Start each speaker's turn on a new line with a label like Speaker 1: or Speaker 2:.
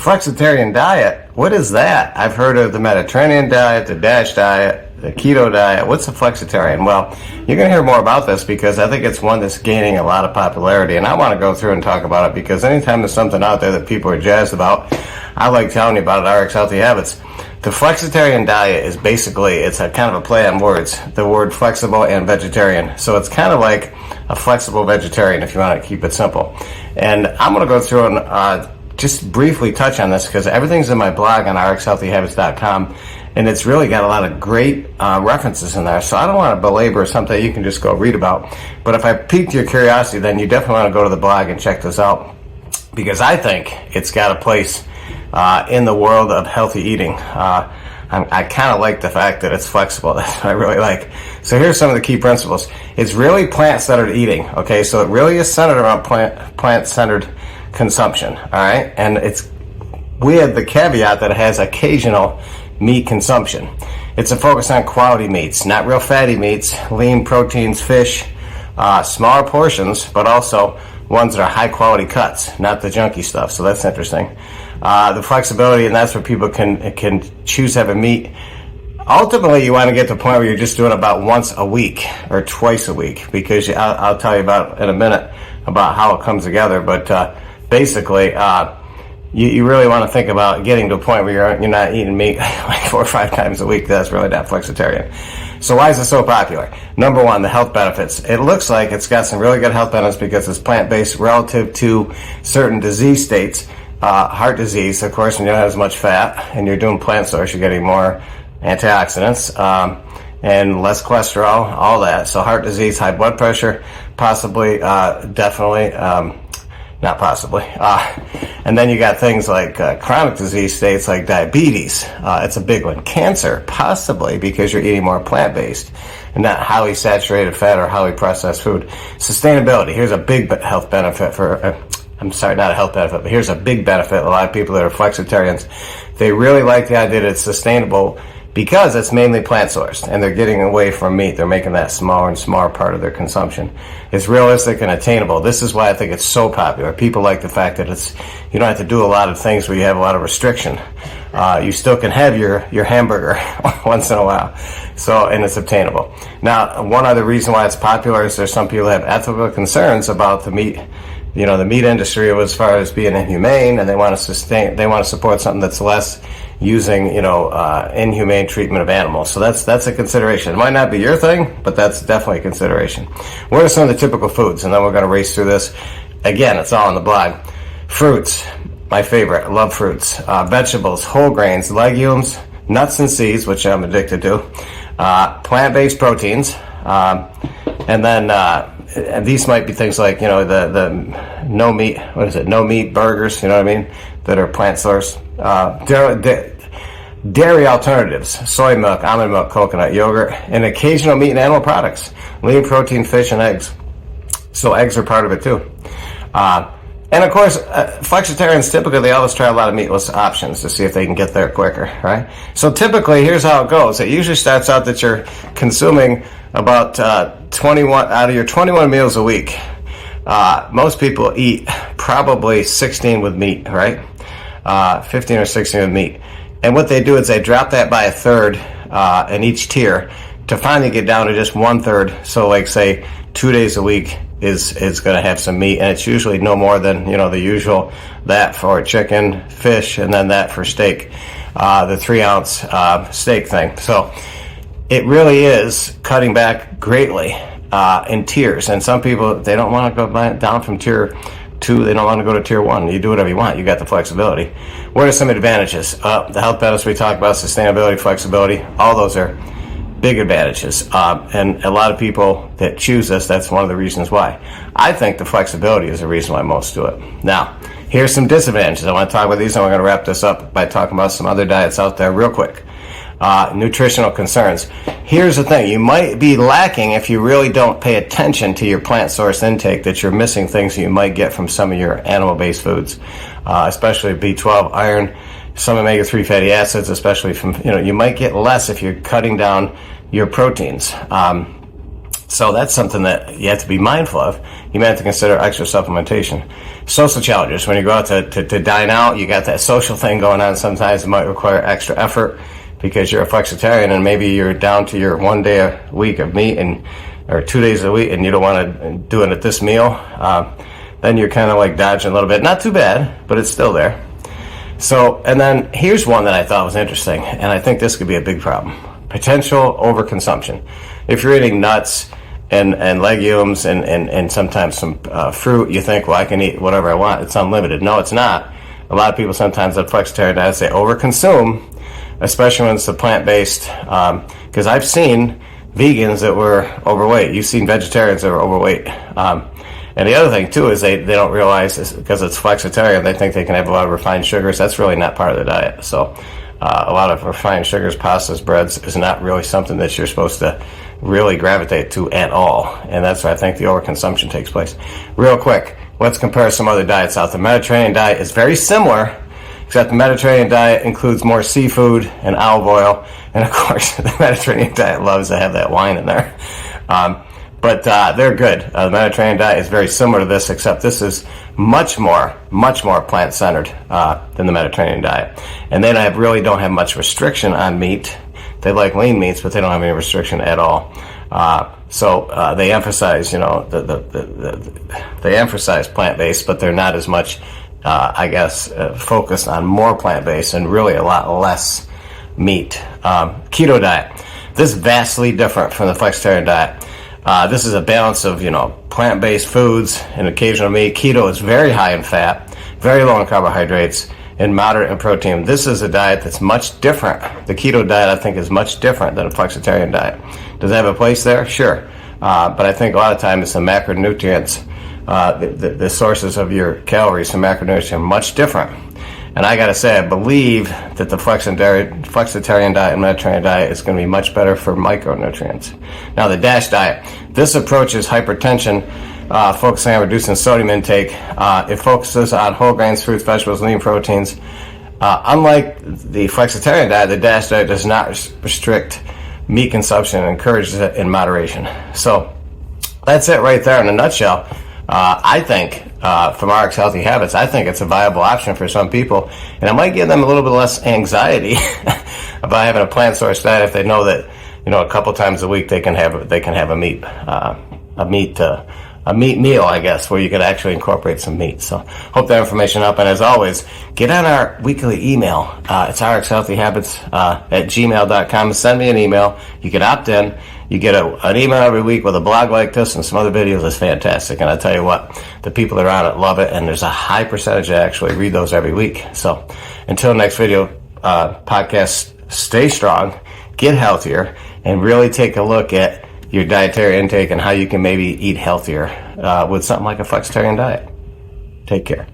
Speaker 1: Flexitarian Diet, what is that? I've heard of the Mediterranean diet, the DASH diet, the keto diet. What's a flexitarian? Well, you're going to hear more about this because I think it's one that's gaining a lot of popularity, and I want to go through and talk about it because anytime there's something out there that people are jazzed about, I like telling you about it. RX Healthy Habits. The flexitarian diet is basically, it's a kind of a play on words, the word flexible and vegetarian. So it's kind of like a flexible vegetarian if you want to keep it simple. And I'm going to go through and just briefly touch on this because everything's in my blog on RxHealthyHabits.com, and it's really got a lot of great references in there. So I don't want to belabor something you can just go read about. But if I piqued your curiosity, then you definitely want to go to the blog and check this out because I think it's got a place in the world of healthy eating. I kind of like the fact that it's flexible. That's what I really like. So here's some of the key principles. It's really plant-centered eating, okay? So it really is centered around plant-centered consumption, all right? And it's with the caveat that it has occasional meat consumption. It's a focus on quality meats, not real fatty meats, lean proteins, fish, smaller portions, but also ones that are high-quality cuts, not the junky stuff. So that's interesting. The flexibility, and that's where people can choose to have a meat. Ultimately, you want to get to the point where you're just doing about once a week or twice a week, because I'll tell you about in a minute about how it comes together. But basically, you really want to think about getting to a point where you're not eating meat like 4 or 5 times a week. That's really not flexitarian. So why is it so popular? Number one, the health benefits. It looks like it's got some really good health benefits because it's plant-based relative to certain disease states. Heart disease, of course, when you don't have as much fat and you're doing plant source, you're getting more antioxidants and less cholesterol, all that. So heart disease, high blood pressure, possibly, definitely, not possibly. And then you got things like chronic disease states like diabetes. It's a big one. Cancer, possibly because you're eating more plant-based and not highly saturated fat or highly processed food. Sustainability. Here's a big health benefit for... I'm sorry, not a health benefit, but here's a big benefit. A lot of people that are flexitarians, they really like the idea that it's sustainable because it's mainly plant sourced and they're getting away from meat. They're making that smaller and smaller part of their consumption. It's realistic and attainable. This is why I think it's so popular. People like the fact that you don't have to do a lot of things where you have a lot of restriction. You still can have your hamburger once in a while. So, and it's obtainable. Now, one other reason why it's popular is there's some people that have ethical concerns about the meat. You know, the meat industry as far as being inhumane, and they want to support something that's less using, inhumane treatment of animals. So that's a consideration. It might not be your thing, but that's definitely a consideration. What are some of the typical foods? And then we're going to race through this. Again, it's all on the blog. Fruits, my favorite. I love fruits. Vegetables, whole grains, legumes, nuts and seeds, which I'm addicted to. Plant-based proteins, and then and these might be things like, the no meat, no meat burgers, you know what I mean, that are plant sourced. Dairy alternatives, soy milk, almond milk, coconut, yogurt, and occasional meat and animal products, lean protein, fish, and eggs. So eggs are part of it too. And of course, flexitarians typically, they always try a lot of meatless options to see if they can get there quicker, right? So typically, here's how it goes. It usually starts out that you're consuming about 21 out of your 21 meals a week. Most people eat probably 16 with meat, right? 15 or 16 with meat. And what they do is they drop that by a third in each tier to finally get down to just 1/3. So like say 2 days a week is going to have some meat, and it's usually no more than the usual, that for chicken, fish, and then that for steak, the 3-ounce steak thing. So it really is cutting back greatly in tiers, and some people, they don't want to go down from tier 2, they don't want to go to tier 1. You do whatever you want, you got the flexibility. What are some advantages? The health benefits we talked about, sustainability, flexibility, all those are big advantages, and a lot of people that choose this, that's one of the reasons why. I think the flexibility is the reason why most do it. Now, here's some disadvantages. I want to talk about these, and we're going to wrap this up by talking about some other diets out there real quick. Nutritional concerns. Here's the thing. You might be lacking if you really don't pay attention to your plant source intake, that you're missing things you might get from some of your animal-based foods, especially B12, iron, some omega-3 fatty acids, especially from, you might get less if you're cutting down your proteins. So that's something that you have to be mindful of. You may have to consider extra supplementation. Social challenges. When you go out to dine out, you got that social thing going on. Sometimes it might require extra effort because you're a flexitarian and maybe you're down to your 1 day a week of meat or 2 days a week and you don't want to do it at this meal. Then you're kind of like dodging a little bit. Not too bad, but it's still there. So, and then here's one that I thought was interesting, and I think this could be a big problem. Potential overconsumption. If you're eating nuts and legumes and sometimes some fruit, you think, well, I can eat whatever I want. It's unlimited. No, it's not. A lot of people sometimes on flexitarian diets, they overconsume, especially when it's a plant-based, because I've seen vegans that were overweight. You've seen vegetarians that were overweight. And the other thing, too, is they don't realize, because it's flexitarian, they think they can have a lot of refined sugars. That's really not part of the diet. So a lot of refined sugars, pastas, breads is not really something that you're supposed to really gravitate to at all. And that's why I think the overconsumption takes place. Real quick, let's compare some other diets out. The Mediterranean diet is very similar, except the Mediterranean diet includes more seafood and olive oil. And, of course, the Mediterranean diet loves to have that wine in there. But they're good. The Mediterranean diet is very similar to this, except this is much more plant-centered than the Mediterranean diet. And they really don't have much restriction on meat. They like lean meats, but they don't have any restriction at all. So they emphasize, they emphasize plant-based, but they're not as much, focused on more plant-based and really a lot less meat. Keto diet. This is vastly different from the flexitarian diet. This is a balance of, plant-based foods and occasional meat. Keto is very high in fat, very low in carbohydrates, and moderate in protein. This is a diet that's much different. The keto diet, I think, is much different than a flexitarian diet. Does it have a place there? Sure. But I think a lot of times the macronutrients, the sources of your calories and macronutrients are much different. And I got to say, I believe that the flexitarian diet and Mediterranean diet is going to be much better for micronutrients. Now, the DASH diet. This approaches hypertension, focusing on reducing sodium intake. It focuses on whole grains, fruits, vegetables, lean proteins. Unlike the flexitarian diet, the DASH diet does not restrict meat consumption and encourages it in moderation. So that's it right there in a nutshell. I think, from RxHealthyHabits, I think it's a viable option for some people, and it might give them a little bit less anxiety about having a plant source diet if they know that, a couple times a week they can have a meat meal, I guess, where you could actually incorporate some meat. So hope that information helped. And as always, get on our weekly email. It's RxHealthyHabits at gmail.com. Send me an email. You can opt in. You get an email every week with a blog like this and some other videos. It's fantastic. And I tell you what, the people that are on it love it. And there's a high percentage that actually read those every week. So until next video, podcast, stay strong, get healthier, and really take a look at your dietary intake and how you can maybe eat healthier with something like a flexitarian diet. Take care.